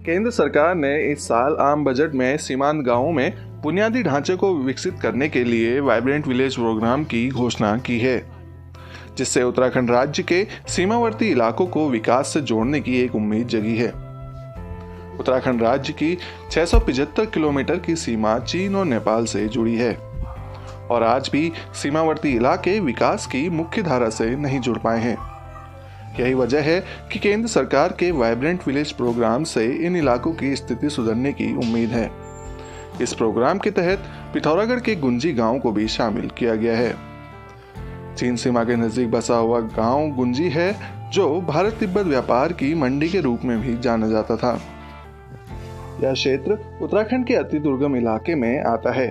केंद्र सरकार ने इस साल आम बजट में सीमांत गांवों में बुनियादी ढांचे को विकसित करने के लिए वाइब्रेंट विलेज प्रोग्राम की घोषणा की है, जिससे उत्तराखंड राज्य के सीमावर्ती इलाकों को विकास से जोड़ने की एक उम्मीद जगी है। उत्तराखंड राज्य की 675 किलोमीटर की सीमा चीन और नेपाल से जुड़ी है और आज भी सीमावर्ती इलाके विकास की मुख्य धारा से नहीं जुड़ पाए हैं। यही वजह है कि केंद्र सरकार के वाइब्रेंट विलेज प्रोग्राम से इन इलाकों की स्थिति सुधरने की उम्मीद है। इस प्रोग्राम के तहत पिथौरागढ़ के गुंजी गांव को भी शामिल किया गया है। चीन सीमा के नजदीक बसा हुआ गांव गुंजी है, जो भारत तिब्बत व्यापार की मंडी के रूप में भी जाना जाता था। यह क्षेत्र उत्तराखंड के अति दुर्गम इलाके में आता है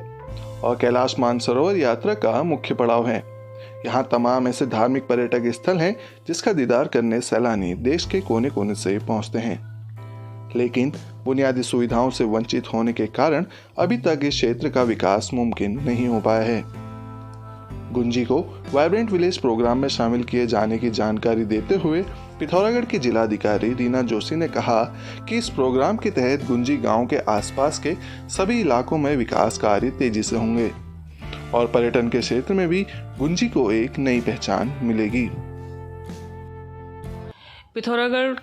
और कैलाश मानसरोवर यात्रा का मुख्य पड़ाव है। यहाँ तमाम ऐसे धार्मिक पर्यटक स्थल हैं जिसका दीदार करने सैलानी देश के कोने कोने से पहुंचते हैं, लेकिन बुनियादी सुविधाओं से वंचित होने के कारण अभी तक इस क्षेत्र का विकास मुमकिन नहीं हो पाया है। गुंजी को वाइब्रेंट विलेज प्रोग्राम में शामिल किए जाने की जानकारी देते हुए पिथौरागढ़ की जिलाधिकारी रीना जोशी ने कहा कि इस प्रोग्राम के तहत गुंजी गांव के आसपास के सभी इलाकों में विकास कार्य तेजी से होंगे और पर्यटन के क्षेत्र में भी गुंजी को एक नई पहचान मिलेगी। पिथौरागढ़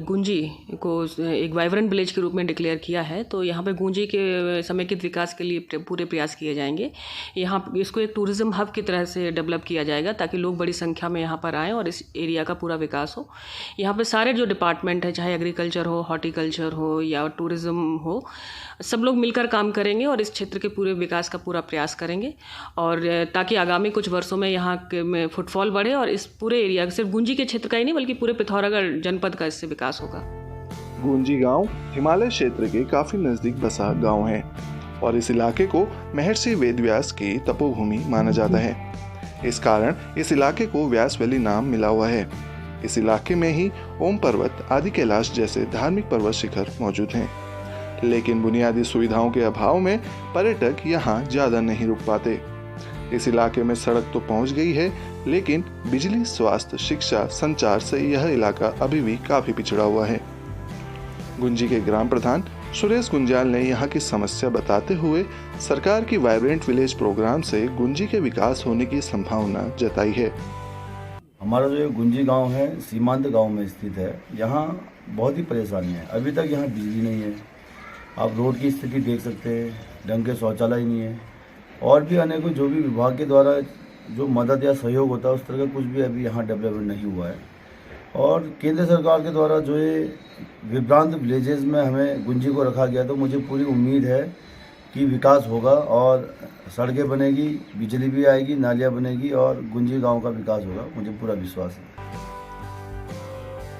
गुंजी को एक वाइब्रेंट विलेज के रूप में डिक्लेयर किया है, तो यहाँ पे गुंजी के समेकित विकास के लिए पूरे प्रयास किए जाएंगे। यहाँ इसको एक टूरिज्म हब की तरह से डेवलप किया जाएगा ताकि लोग बड़ी संख्या में यहाँ पर आएँ और इस एरिया का पूरा विकास हो। यहाँ पे सारे जो डिपार्टमेंट है, चाहे एग्रीकल्चर हो, हॉर्टिकल्चर हो या टूरिज़्म हो, सब लोग मिलकर काम करेंगे और इस क्षेत्र के पूरे विकास का पूरा प्रयास करेंगे और ताकि आगामी कुछ वर्षों में यहाँ में फुटफॉल बढ़े और इस पूरे एरिया सिर्फ गुंजी के क्षेत्र का ही नहीं बल्कि पूरे पिथौरागढ़ जनपद का इससे विकास होगा। गुंजी गांव हिमालय क्षेत्र के काफी नजदीक बसा गांव है और इस इलाके को महर्षि वेदव्यास की तपोभूमि माना जाता है। इस कारण इस इलाके को व्यास वैली नाम मिला हुआ है। इस इलाके में ही ओम पर्वत, आदि कैलाश जैसे धार्मिक पर्वत शिखर मौजूद हैं, लेकिन बुनियादी सुविधाओं के अभाव में पर्यटक यहाँ ज्यादा नहीं रुक पाते। इस इलाके में सड़क तो पहुंच गई है, लेकिन बिजली, स्वास्थ्य, शिक्षा, संचार से यह इलाका अभी भी काफी पिछड़ा हुआ है। गुंजी के ग्राम प्रधान सुरेश गुंजाल ने यहाँ की समस्या बताते हुए सरकार की वाइब्रेंट विलेज प्रोग्राम से गुंजी के विकास होने की संभावना जताई है। हमारा जो गुंजी गांव है सीमांत गांव में स्थित है। यहाँ बहुत ही परेशानी है। अभी तक यहाँ बिजली नहीं है, आप रोड की स्थिति देख सकते हैं, ढंग के शौचालय नहीं है और भी अनेकों जो भी विभाग के द्वारा जो मदद या सहयोग होता है उस तरह का कुछ भी अभी यहाँ डेवलपमेंट नहीं हुआ है। और केंद्र सरकार के द्वारा जो ये विभ्रांत विलेजेस में हमें गुंजी को रखा गया, तो मुझे पूरी उम्मीद है कि विकास होगा और सड़कें बनेगी, बिजली भी आएगी, नालियाँ बनेगी और गुंजी गांव का विकास होगा, मुझे पूरा विश्वास है।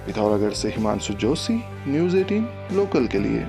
पिथौरागढ़ से हिमांशु जोशी, न्यूज़ 18 लोकल के लिए।